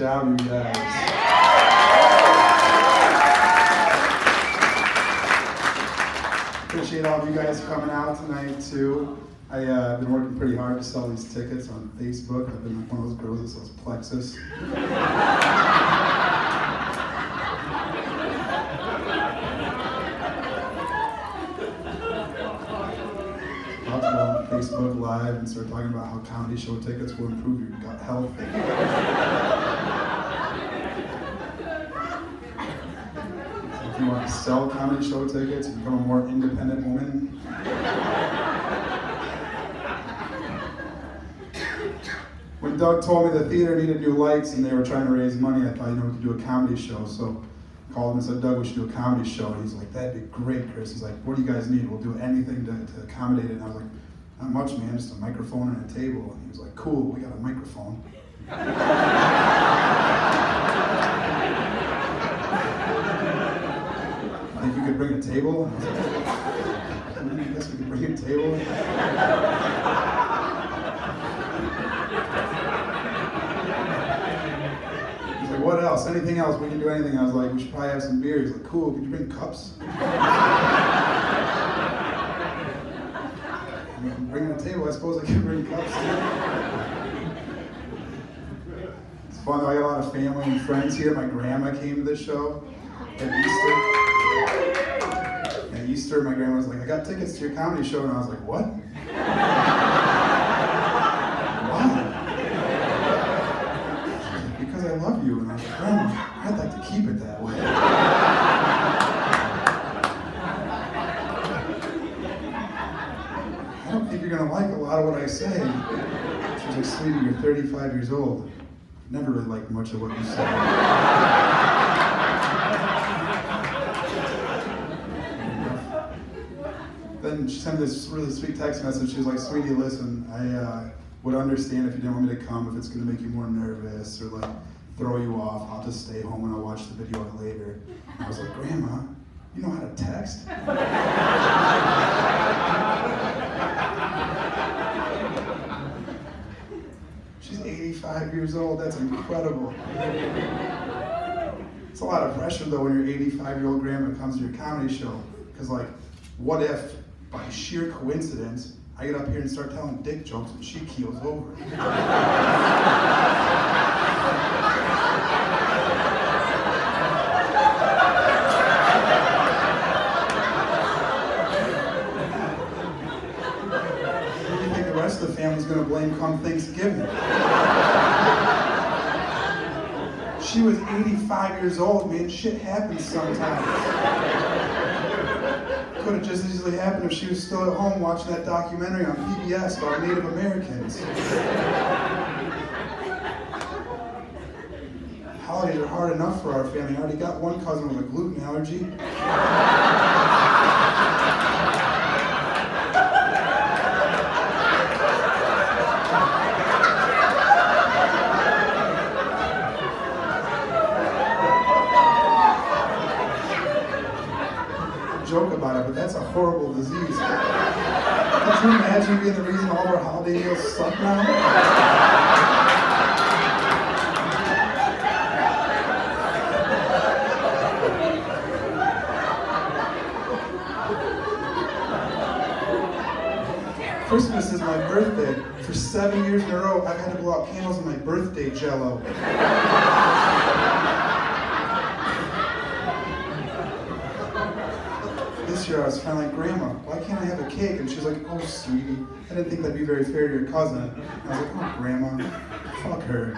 job, you guys. Appreciate all of you guys coming out tonight, too. I've been working pretty hard to sell these tickets on Facebook. I've been like one of those girls that sells Plexus. Talked about Facebook Live and started talking about how comedy show tickets will improve your gut health. If you want to sell comedy show tickets and become a more independent woman, when Doug told me the theater needed new lights and they were trying to raise money, I thought, we could do a comedy show. So I called him and said, Doug, we should do a comedy show. And he's like, that'd be great, Chris. He's like, what do you guys need? We'll do anything to accommodate it. And I was like, not much, man, just a microphone and a table. And he was like, cool, we got a microphone. Think you could bring a table? And I was like, I guess we could bring a table. He's like, what else? Anything else? We can do anything. I was like, we should probably have some beer. He's like, cool, could you bring cups? I'm bringing a table, I suppose I can bring cups. It's fun though, I got a lot of family and friends here. My grandma came to this show at Easter. At Easter, my grandma was like, I got tickets to your comedy show, and I was like, what? Why? She's like, because I love you. And I was like, Grandma, I'd like to keep it that way. I don't think you're gonna like a lot of what I say. She's like, sweetie, you're 35 years old. Never really liked much of what you said. Then she sent this really sweet text message. She was like, sweetie, listen, I would understand if you didn't want me to come, if it's gonna make you more nervous or like throw you off. I'll just stay home and I'll watch the video later. And I was like, Grandma, you know how to text? She's 85 years old, that's incredible. It's a lot of pressure though when your 85-year-old grandma comes to your comedy show. Because like, what if, by sheer coincidence, I get up here and start telling dick jokes and she keels over? Who do you think the rest of the family's gonna blame come Thanksgiving? She was 85 years old, man. Shit happens sometimes. Could have just easily happened if she was still at home watching that documentary on PBS about Native Americans. Holidays are hard enough for our family. I already got one cousin with a gluten allergy. Joke about it, but that's a horrible disease. Could you imagine being the reason all of our holiday meals suck now? Christmas is my birthday. For 7 years in a row, I've had to blow out candles on my birthday jello. This year I was kind of like, Grandma, why can't I have a cake? And she's like, oh, sweetie, I didn't think that'd be very fair to your cousin. And I was like, oh, Grandma, fuck her.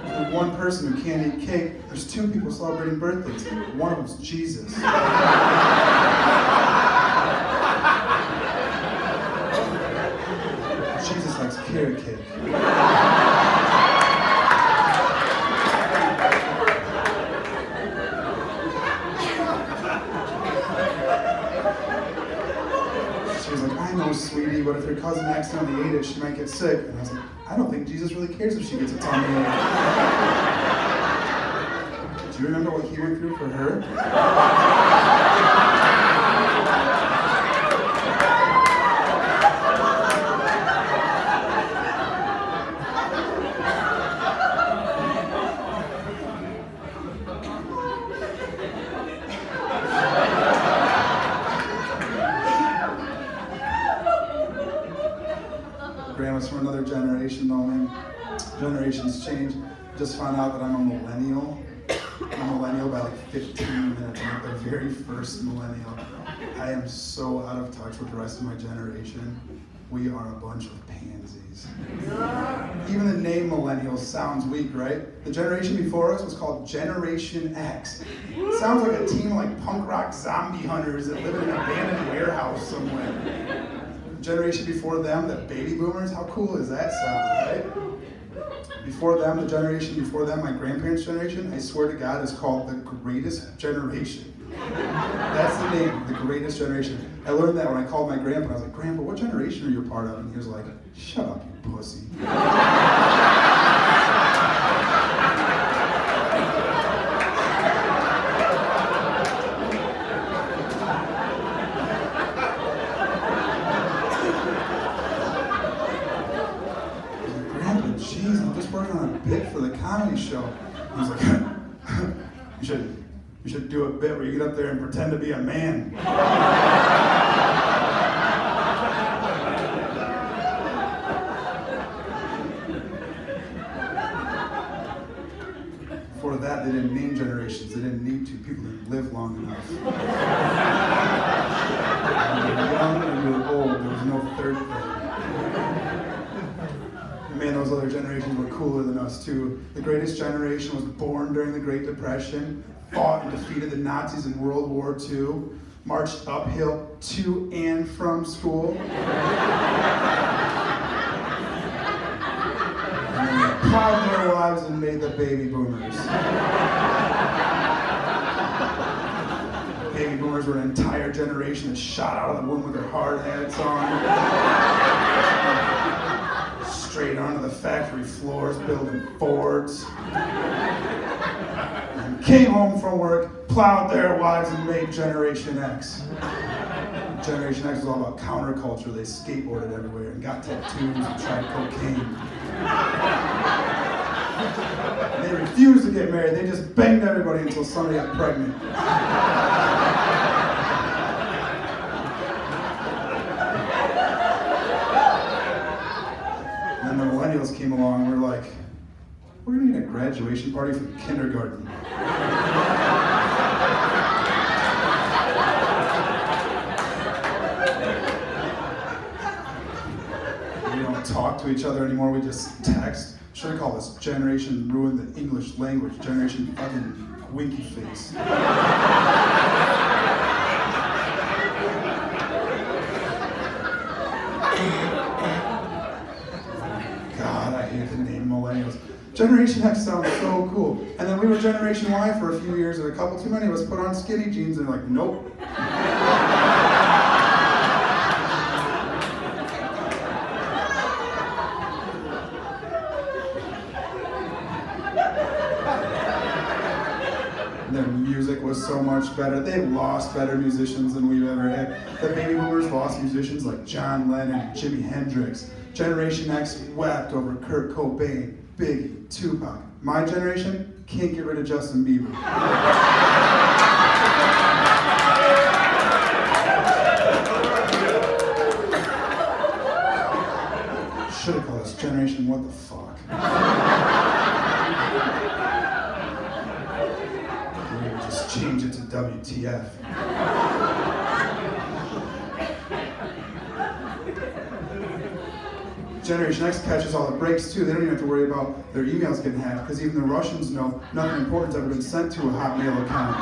There's one person who can't eat cake. There's two people celebrating birthdays. One of them's Jesus. Jesus likes carrot cake. She was like, I know, sweetie, but if your cousin accidentally ate it, she might get sick. And I was like, I don't think Jesus really cares if she gets a tummy ache. Do you remember what he went through for her? Grandma's from another generation though, man. Generations change. Just found out that I'm a millennial. I'm a millennial by like 15 minutes. I'm like the very first millennial. I am so out of touch with the rest of my generation. We are a bunch of pansies. Even the name millennials sounds weak, right? The generation before us was called Generation X. Sounds like a team of like punk rock zombie hunters that live in an abandoned warehouse somewhere. Generation before them, the baby boomers, how cool is that sound, right? Before them, the generation before them, my grandparents' generation, I swear to God, is called the greatest generation. That's the name, the greatest generation. I learned that when I called my grandpa. I was like, Grandpa, what generation are you a part of? And he was like, shut up, you pussy. Jeez, I'm just working on a bit for the comedy show. He was like, you should do a bit where you get up there and pretend to be a man. Before that, they didn't name generations. They didn't need to. People didn't live long enough. When you were young or you were old, there was no third thing. Man, those other generations were cooler than us too. The greatest generation was born during the Great Depression, fought and defeated the Nazis in World War II, marched uphill to and from school, and then plowed their lives and made the baby boomers. Baby boomers were an entire generation that shot out of the womb with their hard hats on. Straight onto the factory floors, building Fords. And came home from work, plowed their wives, and made Generation X. Generation X was all about counterculture. They skateboarded everywhere and got tattoos and tried cocaine. And they refused to get married. They just banged everybody until somebody got pregnant. And then the millennials came along and we're like, we're gonna need a graduation party from kindergarten. We don't talk to each other anymore, we just text. Should have called this Generation Ruined the English Language, Generation fucking Winky Face. The name millennials. Generation X sounds so cool. And then we were Generation Y for a few years, and a couple too many of us put on skinny jeans, and they're like, nope. Their music was so much better. They lost better musicians than we've ever had. The baby boomers lost musicians like John Lennon and Jimi Hendrix. Generation X wept over Kurt Cobain, Biggie, Tupac. My generation can't get rid of Justin Bieber. Should have called this Generation What the Fuck. Maybe just change it to WTF. Generation X catches all the breaks too. They don't even have to worry about their emails getting hacked because even the Russians know nothing important's ever been sent to a Hotmail account.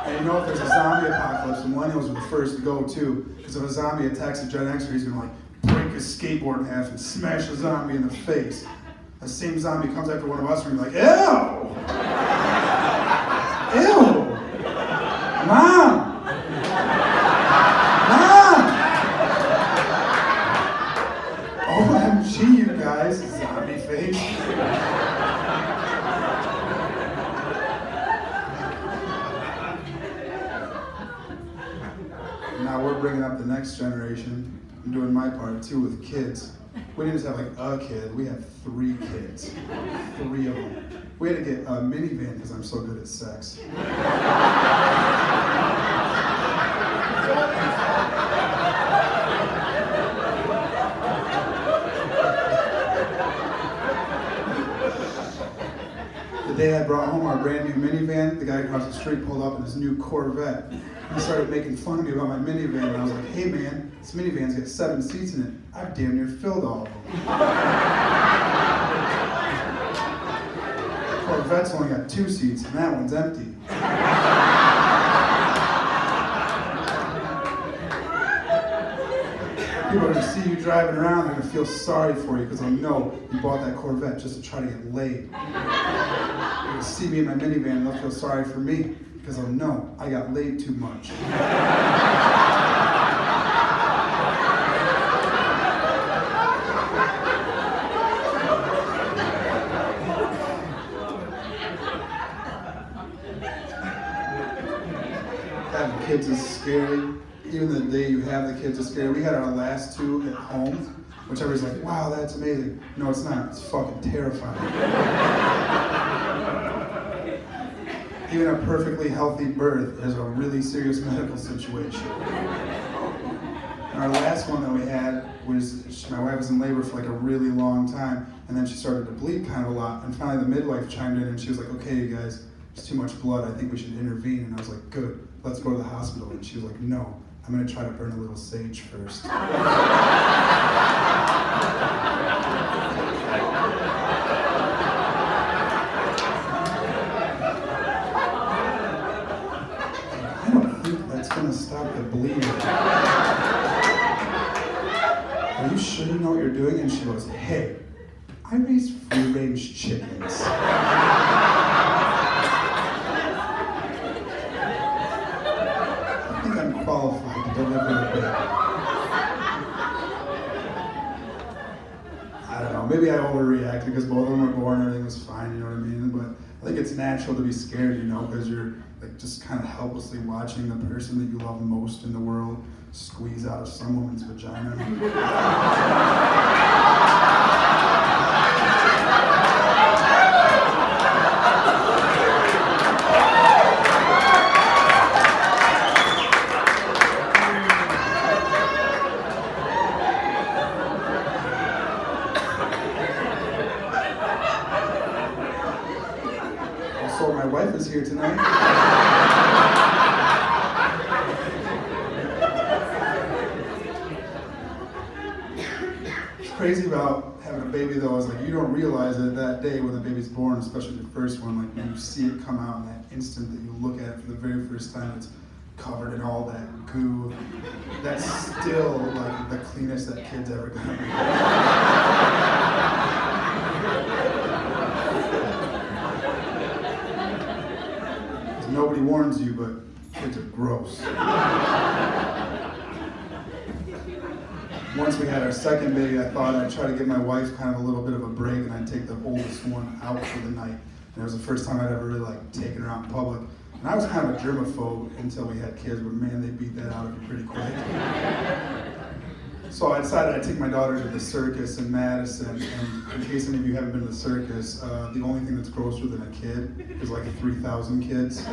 And you know, if there's a zombie apocalypse, the millennials are the first to go too. Because if a zombie attacks a Gen Xer, he's gonna like break his skateboard in half and smash the zombie in the face. The same zombie comes after one of us and we're like, ew! Ew! Mom! next generation. I'm doing my part too with kids. We didn't just have like a kid, we have 3 kids. 3 of them. We had to get a minivan because I'm so good at sex. The day I brought home our brand new minivan, the guy across the street pulled up in his new Corvette. He started making fun of me about my minivan, and I was like, hey man, this minivan's got 7 seats in it. I've damn near filled all of them. Corvette's only got 2 seats, and that one's empty. People are gonna see you driving around, they're gonna feel sorry for you because they'll know you bought that Corvette just to try to get laid. They're gonna see me in my minivan and they'll feel sorry for me because they'll know I got laid too much. Having kids is scary. Even the day you have the kids is scary. We had our last 2 at home, which everybody's like, wow, that's amazing. No, it's not. It's fucking terrifying. Even a perfectly healthy birth is a really serious medical situation. And our last one that we had was, my wife was in labor for like a really long time, and then she started to bleed kind of a lot, and finally the midwife chimed in and she was like, okay, you guys, there's too much blood, I think we should intervene. And I was like, good, let's go to the hospital. And she was like, no, I'm gonna try to burn a little sage first. I don't think that's gonna stop the bleeding. Are you sure you know what you're doing? And she goes, hey, I raise free-range chickens. Qualified to deliver a baby. I don't know, maybe I overreacted because both of them were born, everything was fine, you know what I mean? But I think it's natural to be scared, you know, because you're like just kind of helplessly watching the person that you love most in the world squeeze out of some woman's vagina. So my wife is here tonight. What's crazy about having a baby though is like you don't realize it that day when the baby's born, especially the first one, like when you see it come out in that instant that you look at it for the very first time, it's covered in all that goo. That's still like the cleanest that kid's ever gonna be. Nobody warns you, but kids are gross. Once we had our second baby, I thought I'd try to give my wife kind of a little bit of a break and I'd take the oldest one out for the night. And it was the first time I'd ever really like taken her out in public. And I was kind of a germaphobe until we had kids, but man, they beat that out of me pretty quick. So I decided I'd take my daughter to the circus in Madison, and in case any of you haven't been to the circus, the only thing that's grosser than a kid is like 3,000 kids.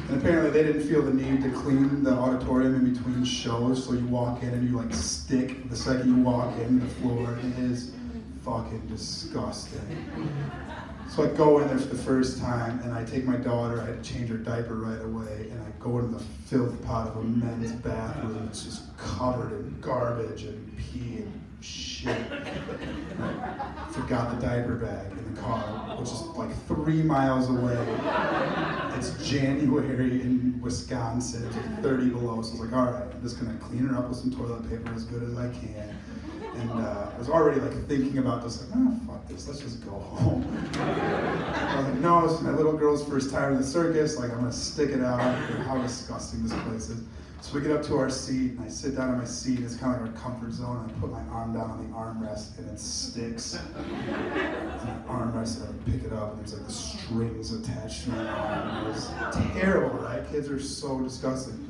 And apparently they didn't feel the need to clean the auditorium in between shows, so you walk in and you like stick the second you walk in the floor. It is fucking disgusting. So I go in there for the first time and I take my daughter, I had to change her diaper right away, and I go into the filth pot of a men's bathroom. It's just covered in garbage and pee and shit. And I forgot the diaper bag in the car, which is like 3 miles away. It's January in Wisconsin, it's like 30 below, so I was like, all right, I'm just gonna clean her up with some toilet paper as good as I can. And I was already like thinking about this, like, fuck this, let's just go home. I was like, no, it's my little girl's first time in the circus, like I'm gonna stick it out, I don't care how disgusting this place is. So we get up to our seat, and I sit down on my seat, it's kind of like our comfort zone, and I put my arm down on the armrest, and it sticks. And the armrest, and I pick it up, and there's like the strings attached to my arm. It was terrible, right? Kids are so disgusting.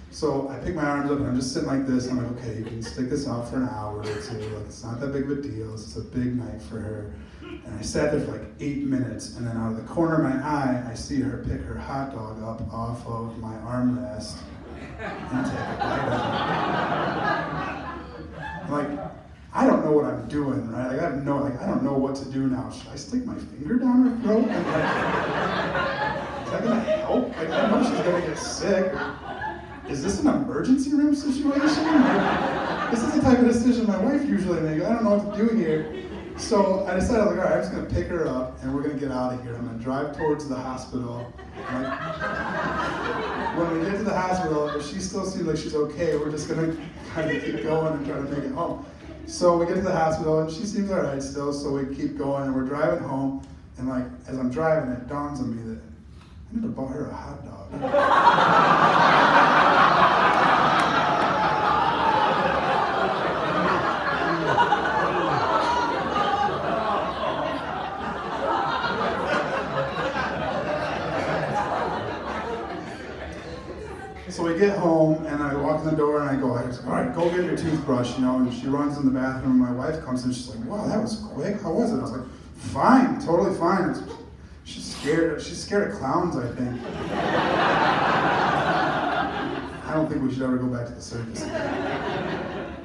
So I pick my arms up and I'm just sitting like this. I'm like, okay, you can stick this out for an hour or two. Like, it's not that big of a deal. It's a big night for her. And I sat there for like 8 minutes, and then out of the corner of my eye, I see her pick her hot dog up off of my armrest and take a bite of it. Like, I don't know what I'm doing, right? Like, I don't know what to do now. Should I stick my finger down her throat? And like, is that gonna help? Like, I know she's gonna get sick. Is this an emergency room situation? Like, this is the type of decision my wife usually makes. I don't know what to do here. So I decided, like, all right, I'm just gonna pick her up and we're gonna get out of here. I'm gonna drive towards the hospital. Like, when we get to the hospital, if she still seems like she's okay, we're just gonna kind of keep going and try to make it home. So we get to the hospital and she seems all right still, so we keep going and we're driving home. And like, as I'm driving, it dawns on me that I never bought her a hot dog. So we get home, and I walk in the door, and I go, all right, go get your toothbrush, you know, and she runs in the bathroom, and my wife comes in, she's like, wow, that was quick, how was it? I was like, fine, totally fine. She's scared of clowns, I think. I don't think we should ever go back to the circus again.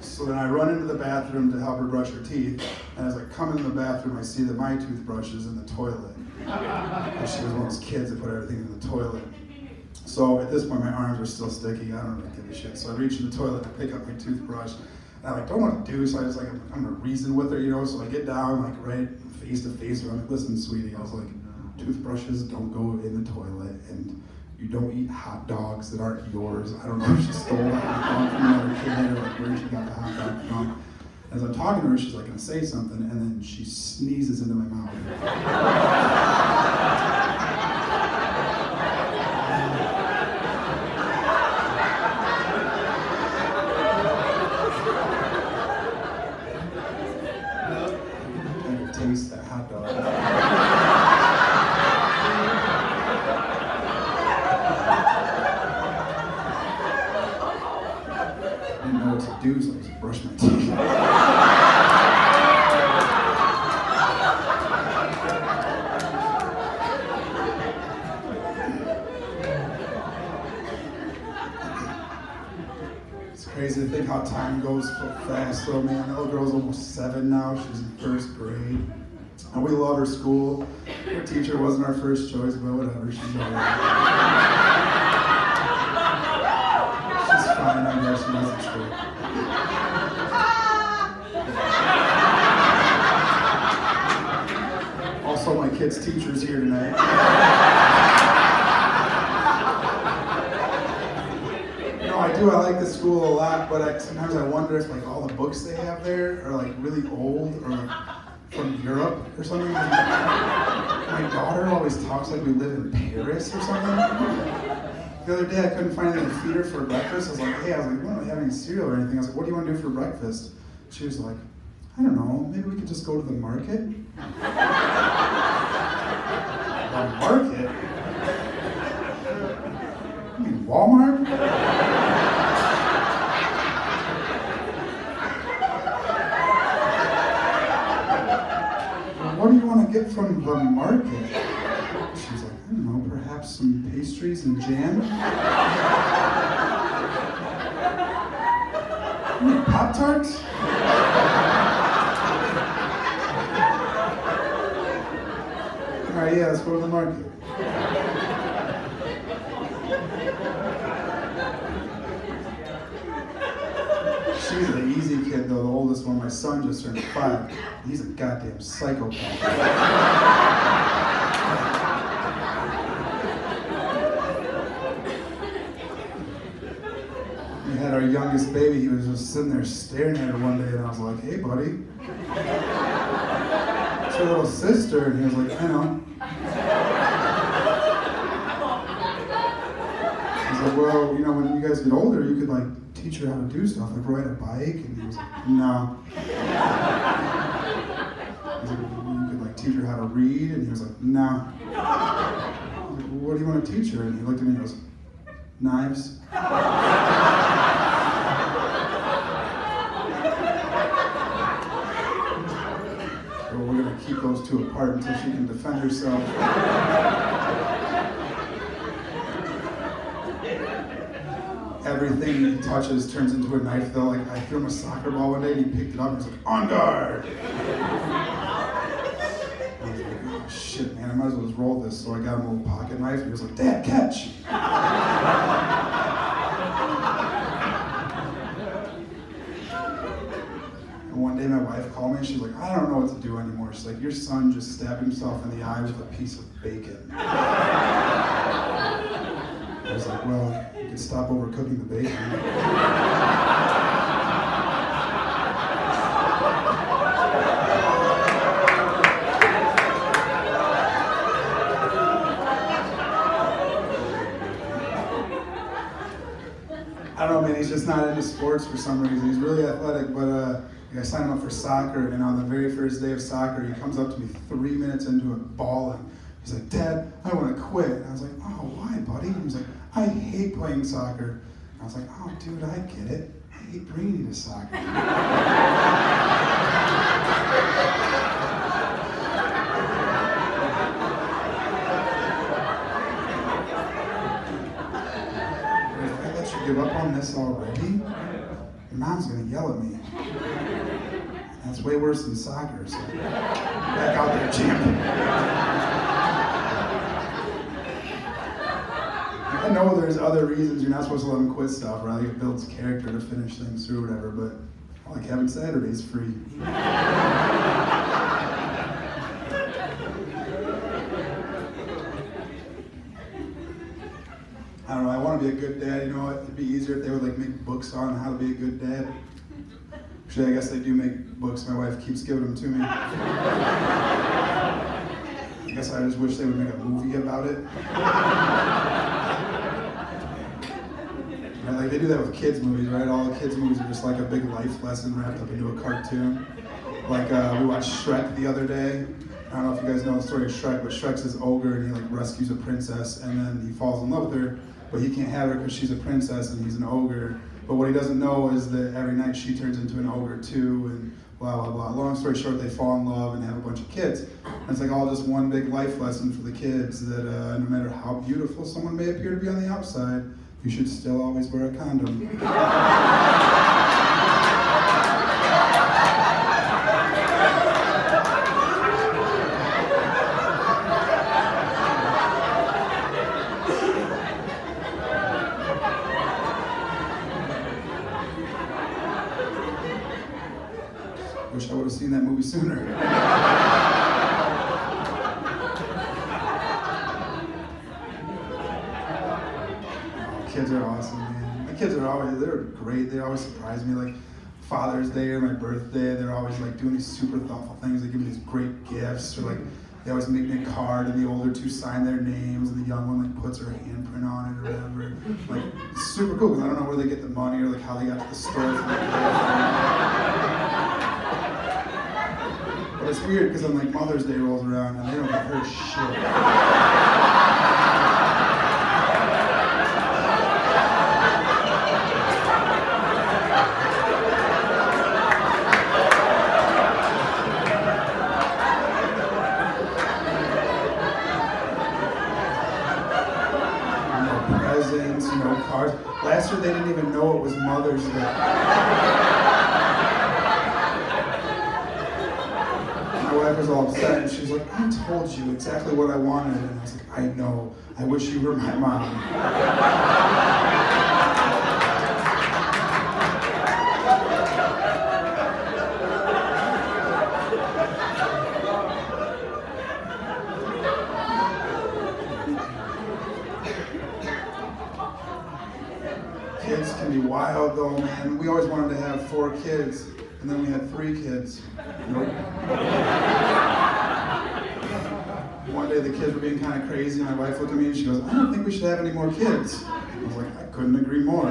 So then I run into the bathroom to help her brush her teeth, and as I come into the bathroom, I see that my toothbrush is in the toilet. And she was one of those kids that put everything in the toilet. So at this point, my arms are still sticky. I don't really give a shit. So I reach in the toilet and I pick up my toothbrush. And I don't know what to do, so I just I'm gonna reason with her, you know. So I get down, like right face to face with her. I'm like, listen, sweetie. I was like, toothbrushes don't go in the toilet, and you don't eat hot dogs that aren't yours. I don't know if she stole that hot dog from another kid or like where she got the hot dog from. As I'm talking to her, she's like gonna say something, and then she sneezes into my mouth. Taste that hot dog. I didn't know what to do, so I just brushed my teeth. It's crazy to think how time goes so fast, though, man. That little girl's almost 7 now. She's in 1st grade. And we love her school. Her teacher wasn't our first choice, but whatever. She's all right. She's fine, I guess. She wasn't straight. Also, my kid's teacher's here tonight. I like the school a lot, but sometimes I wonder if like all the books they have there are like really old or like from Europe or something. My daughter always talks like we live in Paris or something. The other day I couldn't find anything to feed her for breakfast. I was like, we're not really having cereal or anything. I was like, what do you want to do for breakfast? She was like, I don't know, maybe we could just go to the market. The market? You mean Walmart? What do you want to get from the market? She's like, I don't know, perhaps some pastries and jam? You mean Pop-Tarts? All right, yeah, let's go to the market. She's an easy kid, though, the oldest one. My son just turned 5. He's a goddamn psychopath. We had our youngest baby. He was just sitting there staring at her one day, and I was like, hey, buddy. It's your little sister. And he was like, I know. I was like, well, you know, when you guys get older, you could, like, teach her how to do stuff, like ride a bike. And he was like, no. I was like, you could like teach her how to read, and he was like, no. I was like, well, what do you want to teach her? And he looked at me and goes, Knives. Well, we're going to keep those two apart until she can defend herself. Everything he touches turns into a knife, though. Like, I threw him a soccer ball one day, and he picked it up, and he's like, on guard! I was like, oh, shit, man, I might as well just roll this. So I got him a little pocket knife, and he was like, Dad, catch! And one day my wife called me, and she's like, I don't know what to do anymore. She's like, your son just stabbed himself in the eye with a piece of bacon. I was like, well, you can stop overcooking the bacon. I don't know, man, he's just not into sports for some reason. He's really athletic, but I signed him up for soccer, and on the very first day of soccer, he comes up to me 3 minutes into it, bawling. He's like, Dad, I want to quit. And I was like, oh, why, buddy? And he's like, I hate playing soccer. And I was like, oh, dude, I get it. I hate bringing you to soccer. If I let you give up on this already, your mom's going to yell at me. And that's way worse than soccer, so back out there, champ. I know there's other reasons you're not supposed to let them quit stuff, right? It builds character to finish things through or whatever, but I like having Saturdays free. I don't know, I want to be a good dad, you know what? It'd be easier if they would like make books on how to be a good dad. Actually, I guess they do make books. My wife keeps giving them to me. I guess I just wish they would make a movie about it. Right, like they do that with kids movies, right? All the kids movies are just like a big life lesson wrapped up into a cartoon. Like we watched Shrek the other day. I don't know if you guys know the story of Shrek, but Shrek's this ogre and he like rescues a princess and then he falls in love with her, but he can't have her because she's a princess and he's an ogre. But what he doesn't know is that every night she turns into an ogre too, and blah, blah, blah. Long story short, they fall in love and have a bunch of kids. And it's like all just one big life lesson for the kids that no matter how beautiful someone may appear to be on the outside, you should still always wear a condom. Wish I would have seen that movie sooner. Kids are awesome, man. My kids are they're great. They always surprise me, like Father's Day or my birthday. They're always like doing these super thoughtful things. They give me these great gifts, or like they always make me a card and the older two sign their names and the young one like puts her handprint on it or whatever. Like it's super cool because I don't know where they get the money or like how they got to the store for the gift. But it's weird because I'm like Mother's Day rolls around and they don't get her shit. No presents, no cards. Last year they didn't even know it was Mother's Day. My wife was all upset and she's like, I told you exactly what I wanted. And I was like, I know. I wish you were my mom. Kids can be wild though, man. We always wanted to have 4 kids, and then we had 3 kids. Nope. One day the kids were being kind of crazy, and my wife looked at me and she goes, I don't think we should have any more kids. I was like, I couldn't agree more.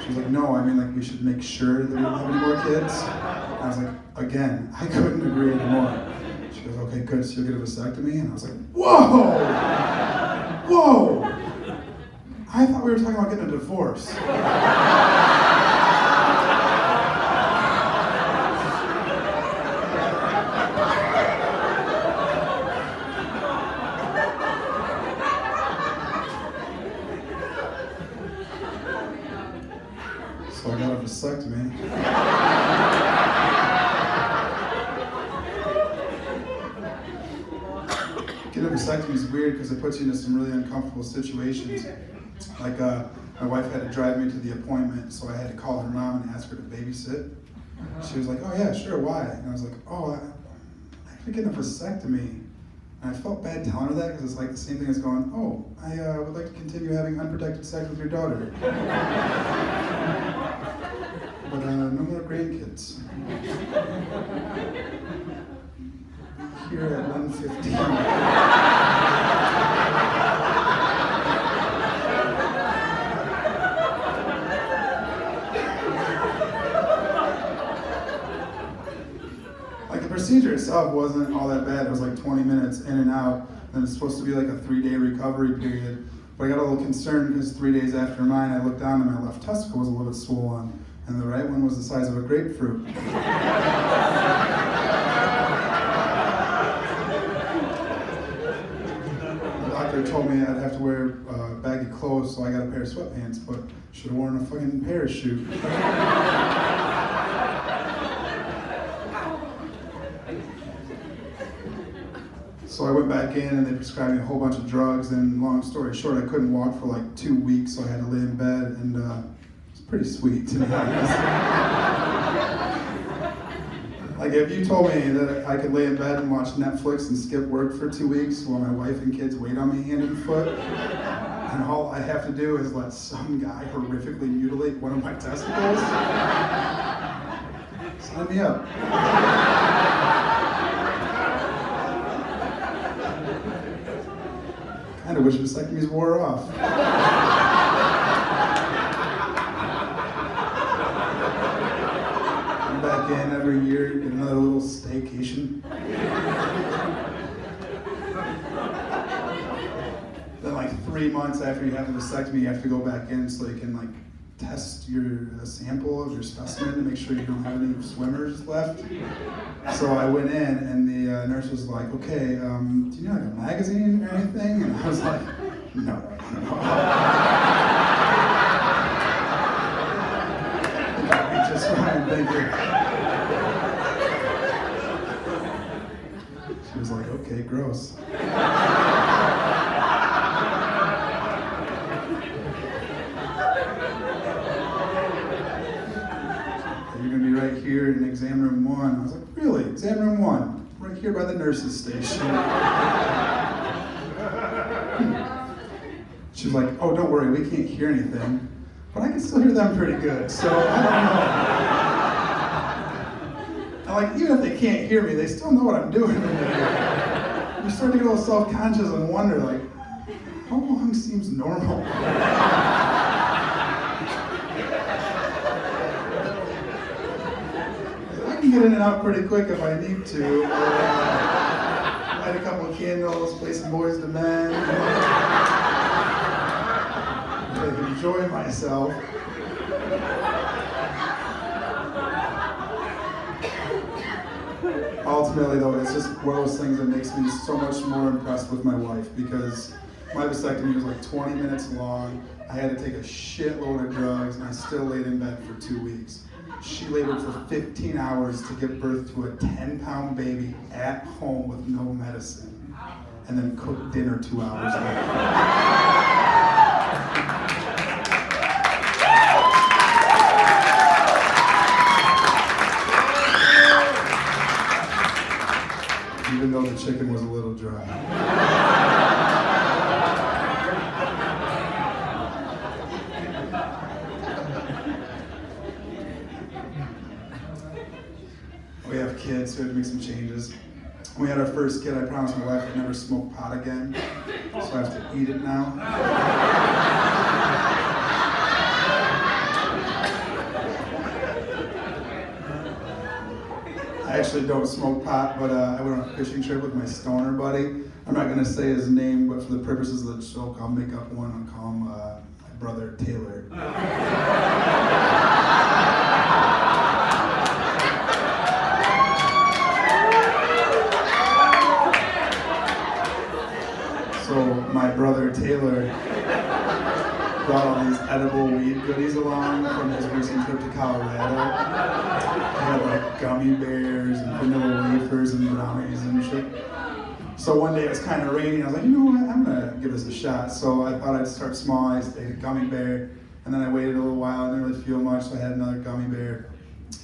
She was like, no, I mean like we should make sure that we don't have any more kids. I was like, again, I couldn't agree anymore. She goes, okay, good, so you'll get a vasectomy? And I was like, whoa! Whoa! I thought we were talking about getting a divorce. So I got a vasectomy. Getting a vasectomy is weird because it puts you into some really uncomfortable situations. Like my wife had to drive me to the appointment, so I had to call her mom and ask her to babysit. She was like, "Oh yeah, sure, why?" And I was like, "Oh, I'm actually getting a vasectomy." And I felt bad telling her that because it's like the same thing as going, "Oh, I would like to continue having unprotected sex with your daughter." But no more grandkids. Here at 1:15. Like the procedure itself wasn't all that bad. It was like 20 minutes in and out. Then it's supposed to be like a 3-day recovery period. But I got a little concerned because 3 days after mine, I looked down and my left testicle was a little bit swollen. And the right one was the size of a grapefruit. The doctor told me I'd have to wear baggy clothes, so I got a pair of sweatpants, but should have worn a fucking parachute. So I went back in and they prescribed me a whole bunch of drugs, and long story short, I couldn't walk for like 2 weeks, so I had to lay in bed, and it's pretty sweet, to be honest. Like if you told me that I could lay in bed and watch Netflix and skip work for 2 weeks while my wife and kids wait on me hand and foot, and all I have to do is let some guy horrifically mutilate one of my testicles, sign me up. Kind of wish vasectomies wore off. I'm back in every year, get another little staycation. Then like 3 months after you have a vasectomy, you have to go back in so they can like test your sample of your specimen to make sure you don't have any swimmers left. So I went in and the nurse was like, "Okay, do you need like a magazine or anything?" And I was like, "No." That'd be just fine, thank you. She was like, "Okay, gross." You're gonna be right here in exam room 1. I was like, "Really? Exam room 1? Right here by the nurse's station." She's like, "Oh, don't worry, we can't hear anything, but I can still hear them pretty good, so I don't know." And like, even if they can't hear me, they still know what I'm doing. You start to get a little self-conscious and wonder, like, how long seems normal? Get in and out pretty quick if I need to. Light a couple of candles, play some Boys to Men. Enjoy myself. Ultimately, though, it's just one of those things that makes me so much more impressed with my wife, because my vasectomy was like 20 minutes long. I had to take a shitload of drugs, and I still laid in bed for 2 weeks. She labored for 15 hours to give birth to a 10-pound baby at home with no medicine, and then cooked dinner 2 hours later. Even though the chicken was a little dry. We have kids, so we had to make some changes. When we had our first kid, I promised my wife I'd never smoke pot again, so I have to eat it now. I actually don't smoke pot, but I went on a fishing trip with my stoner buddy. I'm not going to say his name, but for the purposes of the joke, I'll make up one and call him, I brother Taylor. So my brother Taylor brought all these edible weed goodies along from his recent trip to Colorado. He had like gummy bears and vanilla wafers and brownies and shit. So one day it was kind of rainy, I was like, you know what, I'm gonna give this a shot. So I thought I'd start small. I ate a gummy bear, and then I waited a little while, I didn't really feel much, so I had another gummy bear.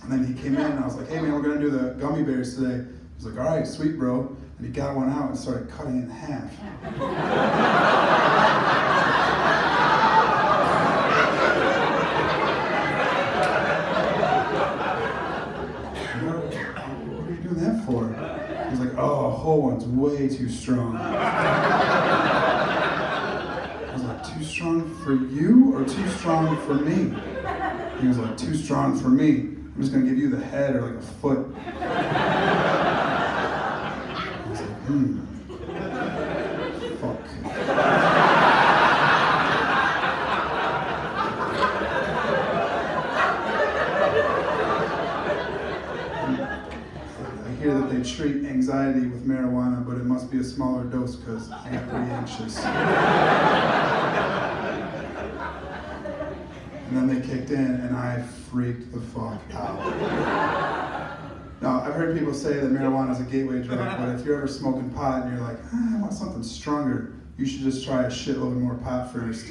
And then he came in, and I was like, hey man, we're gonna do the gummy bears today. He's like, all right, sweet bro. And he got one out and started cutting it in half. What are you doing that for? He's like, oh, a whole one's way too strong. I was like, too strong for you or too strong for me? He was like, too strong for me. I'm just gonna give you the head or like a foot. I was like, fuck. I hear that they treat anxiety with marijuana, but it must be a smaller dose because I got pretty anxious. And then they kicked in and I freaked the fuck out. Now, I've heard people say that marijuana is a gateway drug, but if you're ever smoking pot and you're like, I want something stronger, you should just try a shitload more pot first.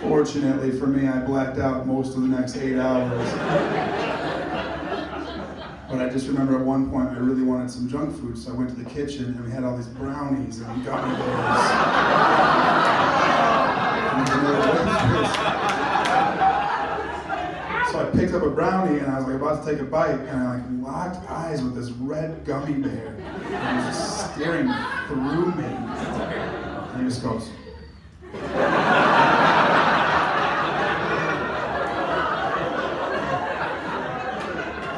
Fortunately for me, I blacked out most of the next 8 hours. But I just remember at one point I really wanted some junk food, so I went to the kitchen and we had all these brownies and gummy bears. So I picked up a brownie and I was like about to take a bite and I like locked eyes with this red gummy bear. And he was just staring through me. And he just goes.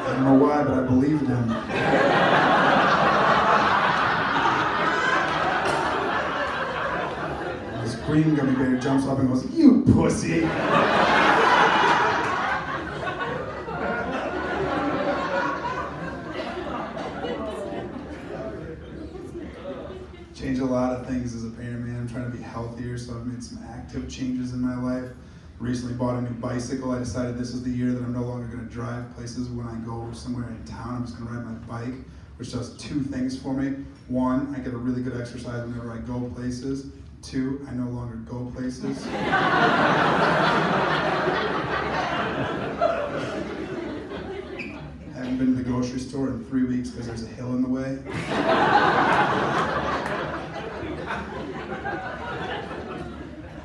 I don't know why, but I believed him. This green gummy bear jumps up and goes, you pussy! Changed a lot of things as a parent, man. I'm trying to be healthier, so I've made some active changes in my life. Recently bought a new bicycle. I decided this is the year that I'm no longer going to drive places when I go somewhere in town. I'm just going to ride my bike, which does 2 things for me. 1, I get a really good exercise whenever I go places. 2, I no longer go places. I haven't been to the grocery store in 3 weeks because there's a hill in the way.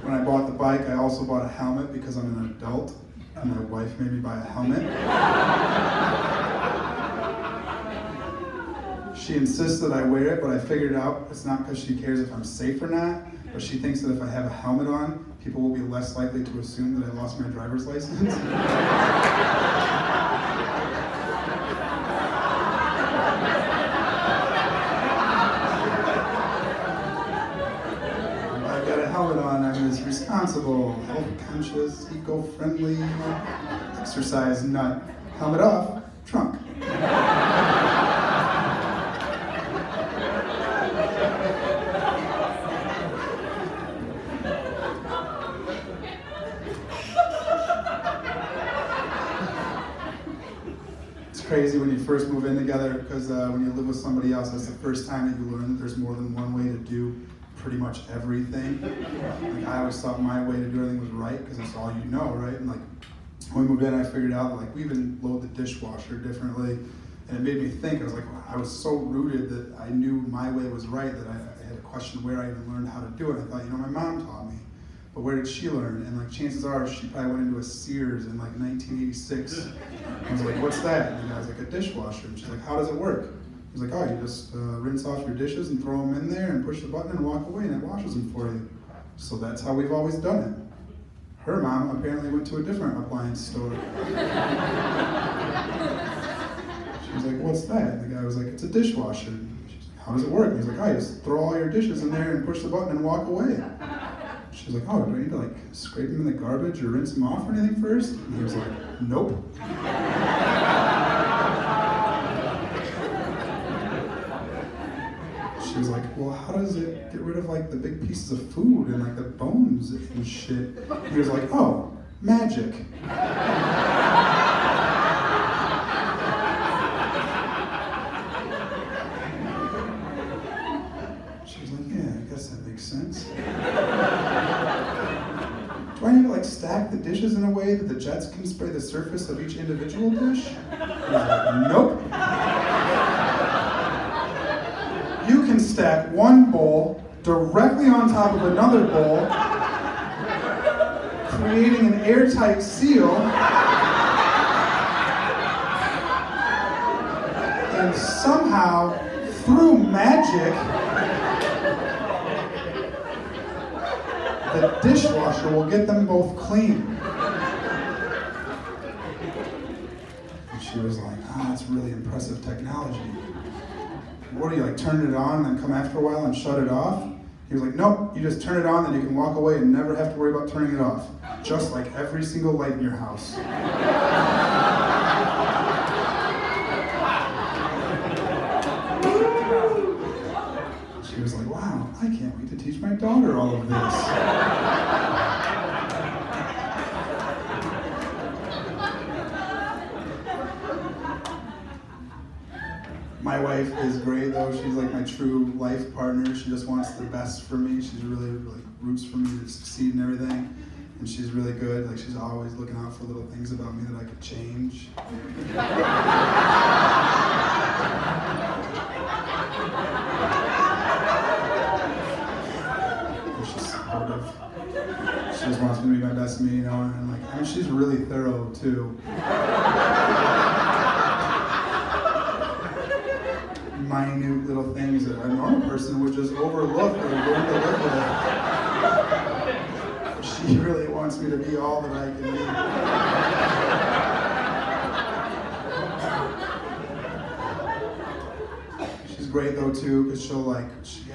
When I bought the bike, I also bought a helmet because I'm an adult, and my wife made me buy a helmet. She insists that I wear it, but I figured out it's not because she cares if I'm safe or not, but she thinks that if I have a helmet on, people will be less likely to assume that I lost my driver's license. Helmet on, I'm this responsible, health-conscious, eco-friendly, exercise nut. Helmet off, trunk. It's crazy when you first move in together because when you live with somebody else, that's the first time that you learn that there's more than one way to do pretty much everything. Like I always thought my way to do everything was right because it's all you know, right? And like when we moved in, I figured out that like we even load the dishwasher differently, and it made me think. I was like, wow, I was so rooted that I knew my way was right that I had to question where I even learned how to do it. I thought, you know, my mom taught me, but where did she learn? And like chances are she probably went into a Sears in like 1986. I was like, what's that? And the guy's like, a dishwasher. And she's like, how does it work? He's like, oh, you just rinse off your dishes and throw them in there and push the button and walk away and it washes them for you. So that's how we've always done it. Her mom apparently went to a different appliance store. She She's like, what's that? And the guy was like, it's a dishwasher. She's like, how does it work? And he's like, oh, you just throw all your dishes in there and push the button and walk away. She's like, oh, do I need to like scrape them in the garbage or rinse them off or anything first? And he was like, nope. She was like, well, how does it get rid of like the big pieces of food and like the bones and shit? He was like, oh, magic. She was like, yeah, I guess that makes sense. Do I need to like stack the dishes in a way that the jets can spray the surface of each individual dish? He was like, nope. You can stack one bowl directly on top of another bowl, creating an airtight seal, and somehow, through magic, the dishwasher will get them both clean. And she was like, that's really impressive technology. What do you like, turn it on and then come after a while and shut it off? He was like, nope, you just turn it on, then you can walk away and never have to worry about turning it off. Just like every single light in your house. She was like, wow, I can't wait to teach my daughter all of this. My wife is great though. She's like my true life partner. She just wants the best for me. She's really like roots for me to succeed in everything. And she's really good. Like she's always looking out for little things about me that I could change. And she's supportive. She just wants me to be my best me, you know. And like, I mean, she's really thorough too. Minute little things that a normal person would just overlook or learn to live with. She really wants me to be all that I can be. She's great though too, because she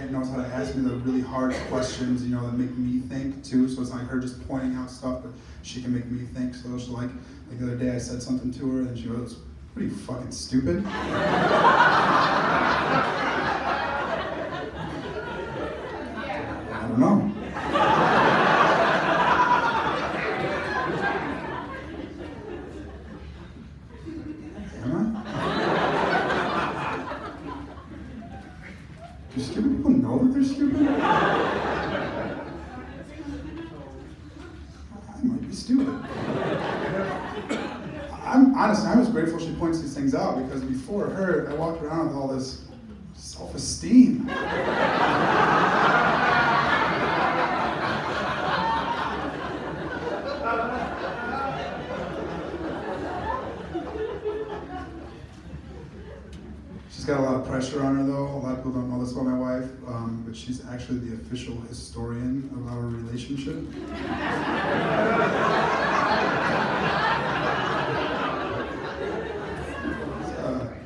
knows how to ask me the really hard questions, you know, that make me think too. So it's not like her just pointing out stuff, but she can make me think. So she's like the other day I said something to her and she goes, what are you, fucking stupid? I don't know. Am I? Do stupid people know that they're stupid? I might be stupid. Honestly, I was grateful she points these things out because before her, I walked around with all this self-esteem. She's got a lot of pressure on her though. A lot of people don't know this about my wife, but she's actually the official historian of our relationship.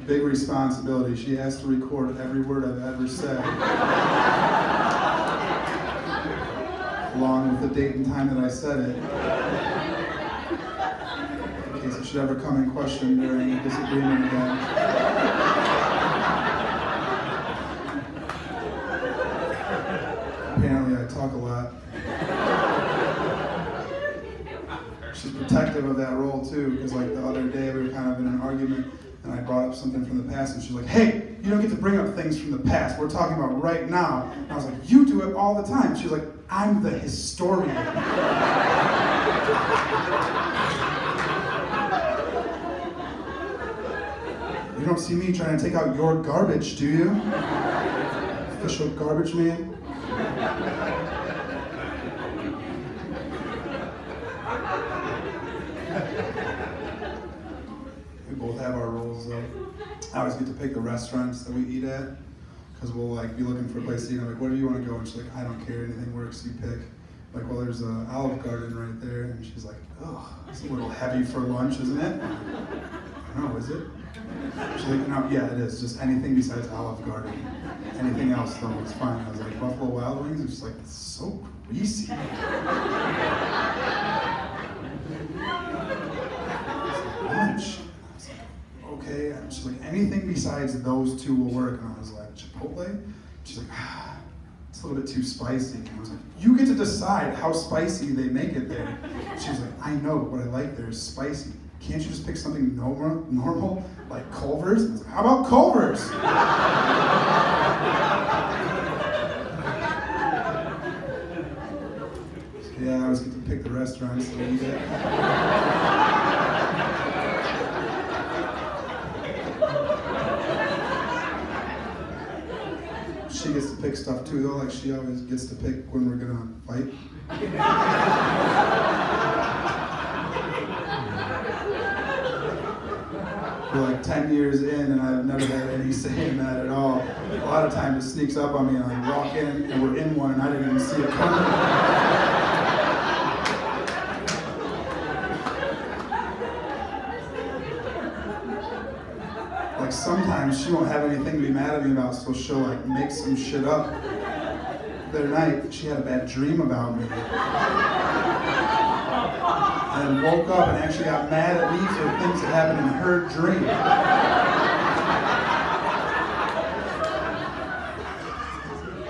Big responsibility. She has to record every word I've ever said. Along with the date and time that I said it. In case it should ever come in question during a disagreement again. Apparently I talk a lot. She's protective of that role too, because like the other day we were kind of in an argument and I brought up something from the past, and she's like, hey, you don't get to bring up things from the past. We're talking about right now. And I was like, you do it all the time. She was like, I'm the historian. You don't see me trying to take out your garbage, do you? Official garbage man. We both have our roles though. I always get to pick the restaurants that we eat at, because we'll like be looking for a place to eat. I'm like, where do you want to go? And she's like, I don't care, anything works, you pick. Like, well, there's an Olive Garden right there, and she's like, oh, it's a little heavy for lunch, isn't it? I don't know, is it? She's like, no, yeah, it is. Just anything besides Olive Garden. Anything else, though, is fine. I was like, Buffalo Wild Wings? And she's like, it's so greasy. Lunch. I was like, okay. And she's like, anything besides those two will work. And I was like, Chipotle? She's like, it's a little bit too spicy. And I was like, you get to decide how spicy they make it there. She was like, I know, but what I like there is spicy. Can't you just pick something normal like Culver's? And I was like, how about Culver's? So, yeah, I always get to pick the restaurants that we eat at. She gets to pick stuff too, though. Like she always gets to pick when we're gonna fight. We're like 10 years in, and I've never had any say in that at all. A lot of times it sneaks up on me, and I walk in, and we're in one, and I didn't even see it coming. Like sometimes she won't have anything to be mad at me about, so she'll like make some shit up. The other night, she had a bad dream about me. And woke up and actually got mad at me for things that happened in her dream.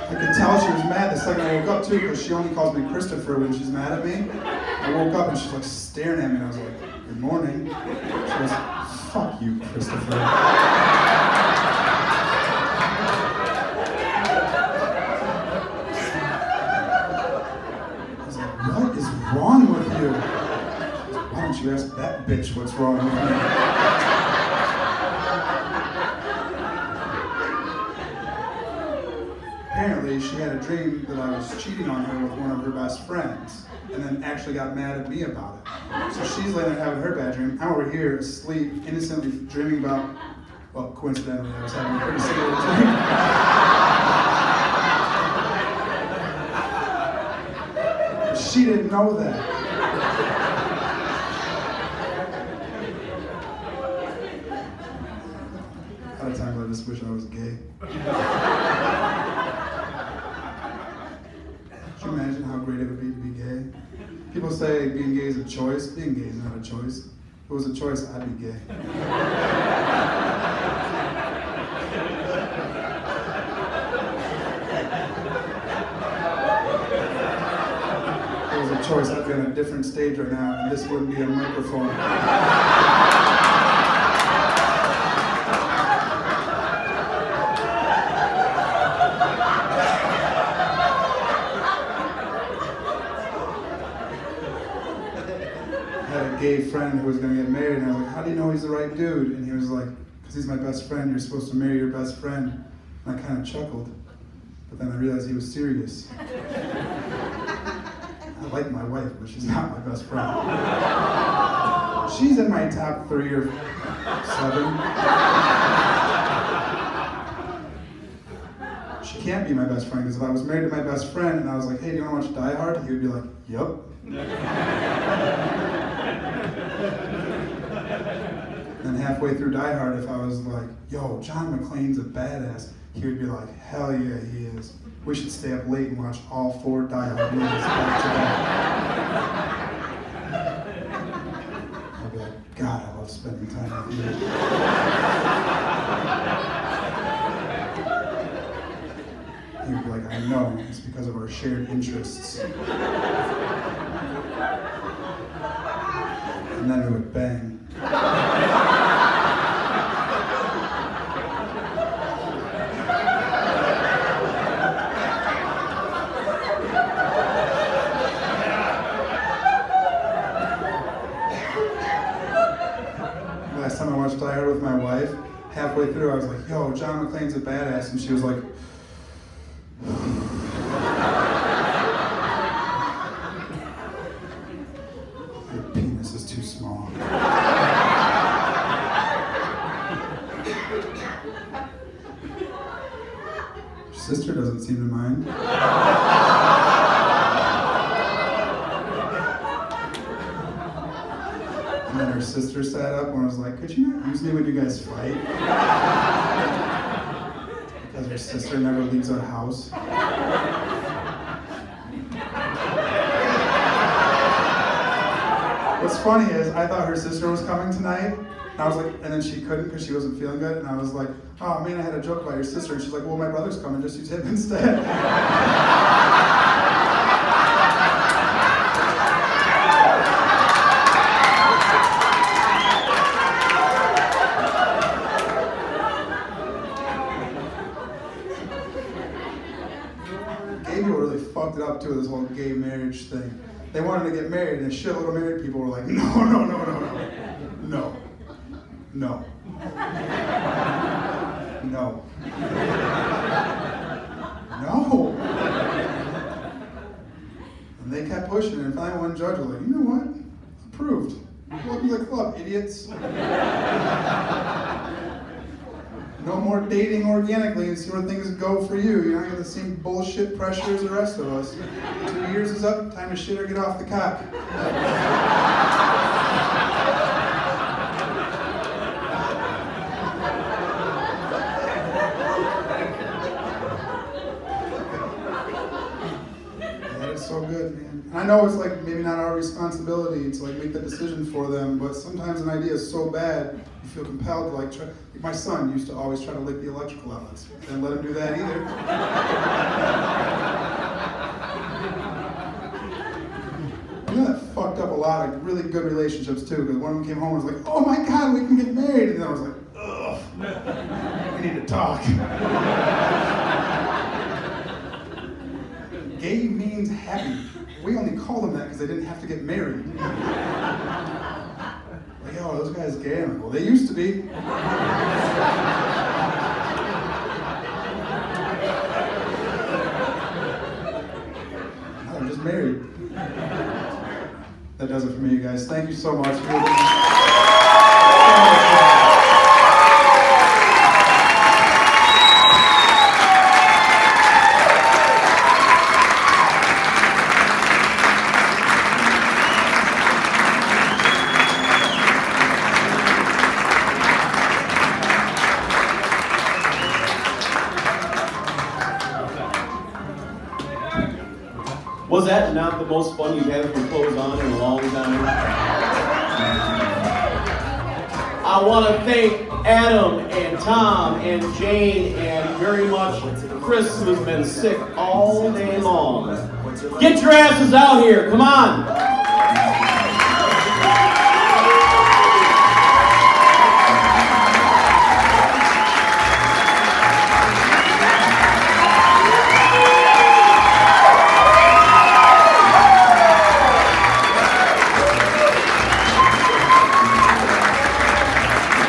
I could tell she was mad the second I woke up too, because she only calls me Christopher when she's mad at me. I woke up and she's like staring at me, and I was like, good morning. She goes, fuck you, Christopher. I was like, what is wrong with you? Why don't you ask that bitch what's wrong with me? Apparently, she had a dream that I was cheating on her with one of her best friends, and then actually got mad at me about it. So she's laying there having her bad dream. I'm over here asleep, innocently dreaming about, well, coincidentally, I was having a pretty similar dream. She didn't know that. A lot of times I just wish I was gay. Can you imagine how great it would be to be gay? People say being gay is a choice. Being gay is not a choice. If it was a choice, I'd be gay. If it was a choice, I'd be on a different stage right now, and this wouldn't be a microphone. Gay friend who was going to get married, and I was like, how do you know he's the right dude? And he was like, because he's my best friend, you're supposed to marry your best friend. And I kind of chuckled, but then I realized he was serious. I like my wife, but she's not my best friend. She's in my top 3 or 7. She can't be my best friend, because if I was married to my best friend and I was like, hey, do you want to watch Die Hard? He would be like, yup. Then halfway through Die Hard, if I was like, yo, John McClane's a badass, he would be like, hell yeah, he is. We should stay up late and watch all 4 Die Hard movies back to back. I'd be like, God, I love spending time with you. He would be like, I know, it's because of our shared interests. And then we would bang. Last time I watched Die Hard with my wife, halfway through I was like, yo, John McClane's a badass, and she was like, your penis is too small. Your sister doesn't seem to mind. And then her sister sat up and was like, could you not use me when you guys fight? Because her sister never leaves our house. What's funny is, I thought her sister was coming tonight, and I was like, and then she couldn't because she wasn't feeling good, and I was like, oh man, I had a joke about your sister, and she's like, well, my brother's coming, just use him instead. Gay people really fucked it up too, this whole gay marriage thing. They wanted to get married, and a shitload of married people were like, no. And they kept pushing, and finally one judge was like, you know what? Approved. Welcome to the club, idiots. No more dating organically and see where things go for you. You're not getting the same bullshit pressure as the rest of us. 2 years is up, time to shit or get off the cock. That is so good, man. And I know it's like maybe not our responsibility to like make the decision for them, but sometimes an idea is so bad, you feel compelled to like try. Like my son used to always try to lick the electrical outlets. Didn't let him do that either. You know that fucked up a lot of really good relationships too, because one of them came home and was like, oh my God, we can get married. And then I was like, ugh, we need to talk. Gay means happy. We only call them that because they didn't have to get married. Like, oh, those guys gay. I'm like, well, they used to be. Now they're just married. That does it for me, you guys. Thank you so much. Was that not the most fun you've had with clothes on in a long time? I want to thank Adam and Tom and Jane and very much Chris, who's been sick all day long. Get your asses out here, come on!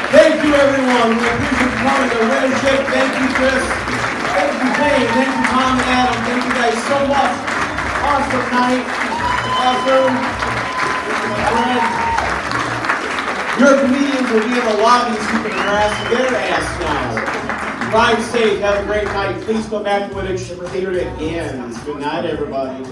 Thank you, everyone. We appreciate you coming to Winneshiek. Thank you, Chris. Thank you, Payne. Thank you, Tom and Adam. Thank you guys so much. Awesome night. Awesome. Your comedians will be in the lobby so you can harass their ass now. Drive safe. Have a great night. Please come back to Winneshiek Theater again. Good night, everybody.